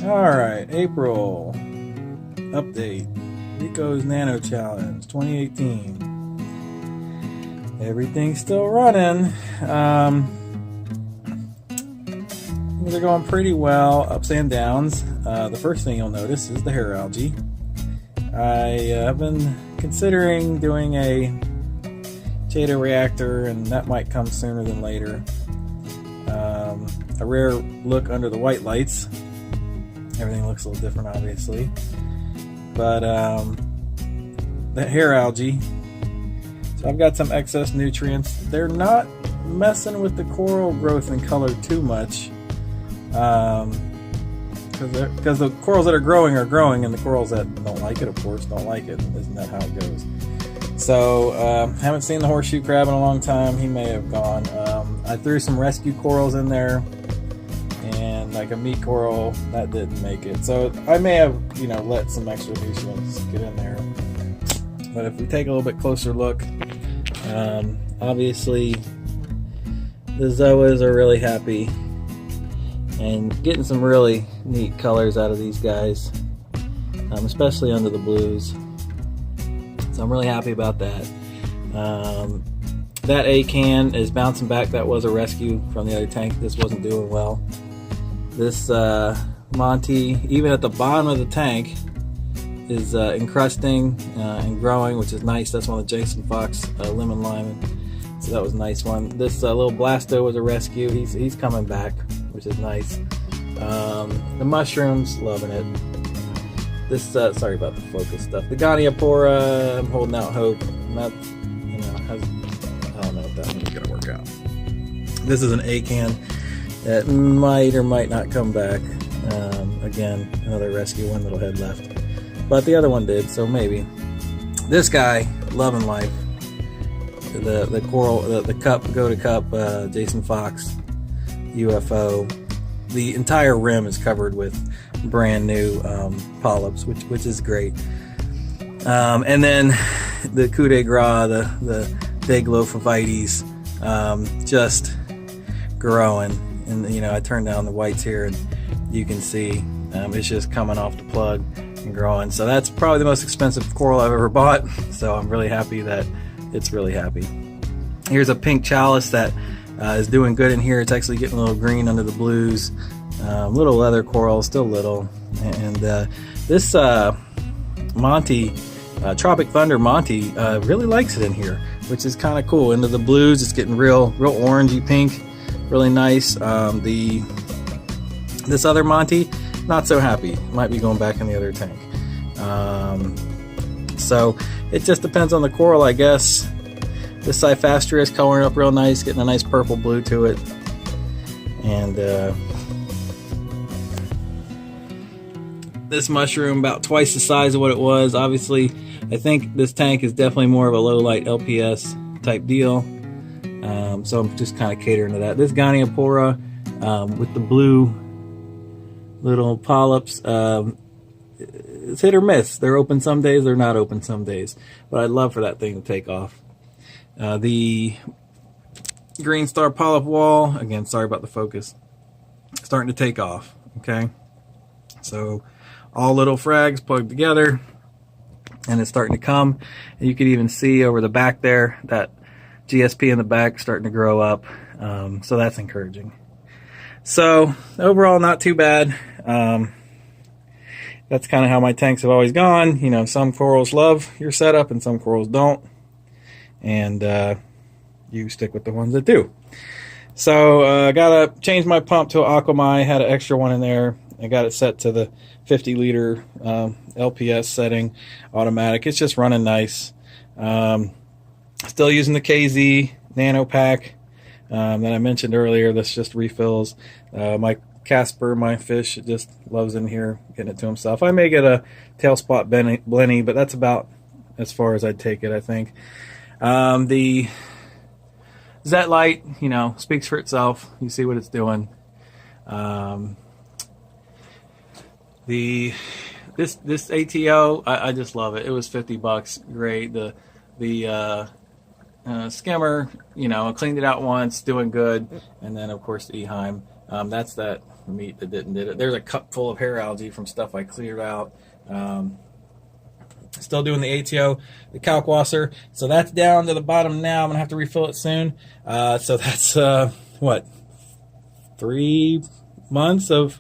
Alright, April update. Rico's Nano Challenge 2018. Everything's still running. Things are going pretty well, ups and downs. The first thing you'll notice is the hair algae. I have been considering doing a Jada reactor, and that might come sooner than later. A rare look under the white lights. Everything looks a little different, obviously. But the hair algae. So I've got some excess nutrients. They're not messing with the coral growth and color too much. Because the corals that are growing, and the corals that don't like it, of course, don't like it. Isn't that how it goes? So, haven't seen the horseshoe crab in a long time. He may have gone. I threw some rescue corals in there, and like a meat coral, that didn't make it. So I may have, let some extra nutrients get in there. But if we take a little bit closer look, obviously the zoas are really happy and getting some really neat colors out of these guys, especially under the blues. So I'm really happy about that. That A-can is bouncing back. That was a rescue from the other tank. This wasn't doing well. This Monty, even at the bottom of the tank, is encrusting and growing, which is nice. That's one of the Jason Fox lemon lime. So that was a nice one. This little Blasto was a rescue. He's coming back, which is nice. The mushrooms, loving it. This, sorry about the focus stuff. The Goniopora, I'm holding out hope. Not, I don't know if that one's gonna work out. This is an A-can that might or might not come back. Again, another rescue, one little head left. But the other one did, so maybe. This guy, loving life. The coral, the cup, go to cup, Jason Fox UFO. The entire rim is covered with brand new polyps, which is great. And then the coup de grace, the Daglophovites, just growing. And I turned down the whites here, and you can see it's just coming off the plug and growing. So that's probably the most expensive coral I've ever bought. So I'm really happy that it's really happy. Here's a pink chalice that is doing good in here. It's actually getting a little green under the blues. Little leather coral, still little. And this Monty, Tropic Thunder Monty, really likes it in here, which is kind of cool. Into the blues, it's getting real orangey pink, really nice. This other Monty, not so happy. Might be going back in the other tank. So it just depends on the coral, I guess. This Cyphastria is coloring up real nice, getting a nice purple blue to it. And this mushroom, about twice the size of what it was. Obviously, I think this tank is definitely more of a low light LPS type deal. So I'm just kind of catering to that. This Goniopora with the blue little polyps, it's hit or miss. They're open some days, they're not open some days. But I'd love for that thing to take off. The green star polyp wall, again, sorry about the focus, starting to take off. Okay, so all little frags plugged together, and it's starting to come. And you can even see over the back there that GSP in the back starting to grow up. So that's encouraging. So overall, not too bad. That's kind of how my tanks have always gone. Some corals love your setup and some corals don't. And you stick with the ones that do. So I gotta change my pump to an Aquamai. Had an extra one in there. I got it set to the 50 liter LPS setting, automatic. It's just running nice. Still using the KZ Nano pack that I mentioned earlier. That's just refills. My Casper, my fish, just loves in here, getting it to himself. I may get a tail spot blenny, but that's about as far as I'd take it, I think. The Zet light, speaks for itself. You see what it's doing. This ATO, I just love it. It was $50, great. The skimmer, I cleaned it out once, doing good, and then of course the Eheim. That's that meat that did it. There's a cup full of hair algae from stuff I cleared out. Still doing the ATO, the kalkwasser. So that's down to the bottom now. I'm going to have to refill it soon. So that's, what, 3 months of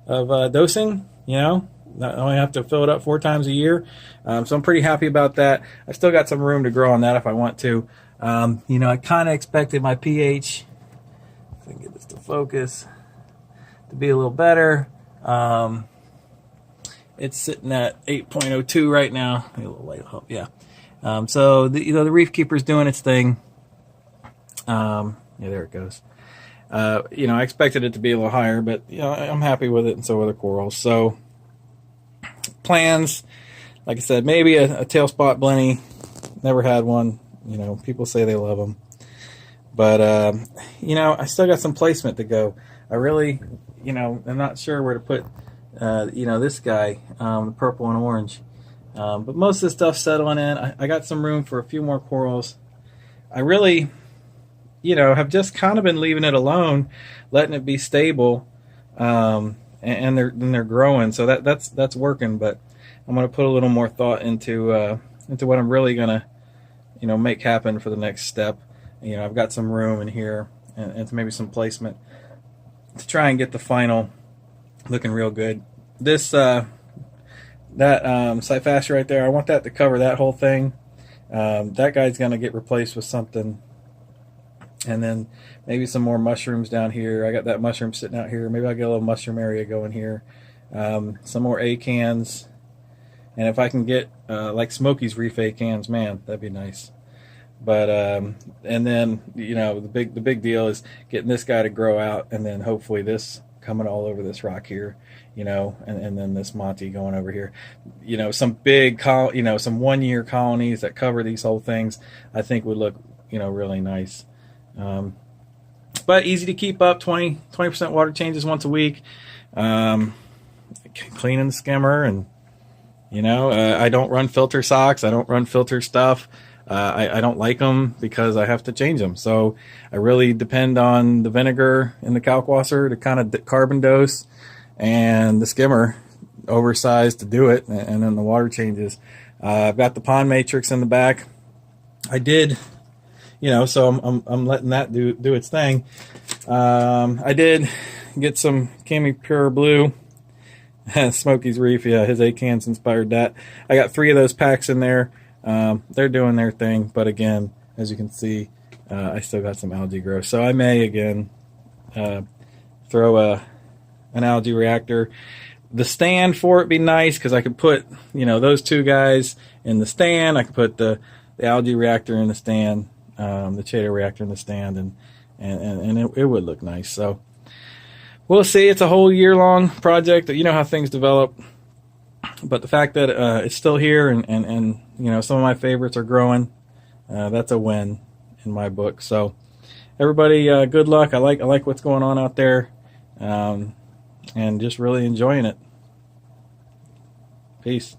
dosing, you know? I only have to fill it up 4 times a year. So I'm pretty happy about that. I've still got some room to grow on that if I want to. You know, I kind of expected my pH, if I can get this to focus, to be a little better. It's sitting at 8.02 right now. Maybe a little light help, yeah. So the, you know, the Reef Keeper's doing its thing. Yeah, there it goes. You know, I expected it to be a little higher, but you know, I'm happy with it, and so are the corals. So plans, like I said, maybe a tail spot blenny. Never had one. You know, people say they love them, but you know, I still got some placement to go. I really, you know, I'm not sure where to put. You know, this guy, the purple and orange. But most of the stuff's settling in. I got some room for a few more corals. I really, you know, have just kind of been leaving it alone, letting it be stable, and they're growing. So that's working. But I'm gonna put a little more thought into what I'm really gonna, you know, make happen for the next step. You know, I've got some room in here and maybe some placement to try and get the final looking real good. This that Cyphassia right there, I want that to cover that whole thing. That guy's gonna get replaced with something, and then maybe some more mushrooms down here. I got that mushroom sitting out here. Maybe I'll get a little mushroom area going here. Some more acans, and if I can get like Smokey's Reef acans, man, that'd be nice. But and then, you know, the big deal is getting this guy to grow out, and then hopefully this coming all over this rock here, you know, and then this Monty going over here. You know, some big, you know, some 1-year colonies that cover these whole things, I think would look, you know, really nice. But easy to keep up. 20% water changes once a week. Cleaning the skimmer, and you know, I don't run filter socks. I don't run filter stuff. I don't like them because I have to change them. So I really depend on the vinegar in the kalkwasser to kind of carbon dose, and the skimmer oversized to do it, and then the water changes. I've got the pond matrix in the back. I did, you know, so I'm letting that do its thing. I did get some Cami Pure Blue. Smokey's Reef, yeah, his acans inspired that. I got 3 of those packs in there. They're doing their thing, but again, as you can see, I still got some algae growth. So I may again throw an algae reactor. The stand for it be nice, because I could put, you know, those 2 guys in the stand. I could put the algae reactor in the stand, the Chaeto reactor in the stand, and it would look nice. So we'll see. It's a whole year-long project. You know how things develop. But the fact that it's still here, and you know, some of my favorites are growing, that's a win in my book. So everybody, good luck. I like what's going on out there, and just really enjoying it. Peace.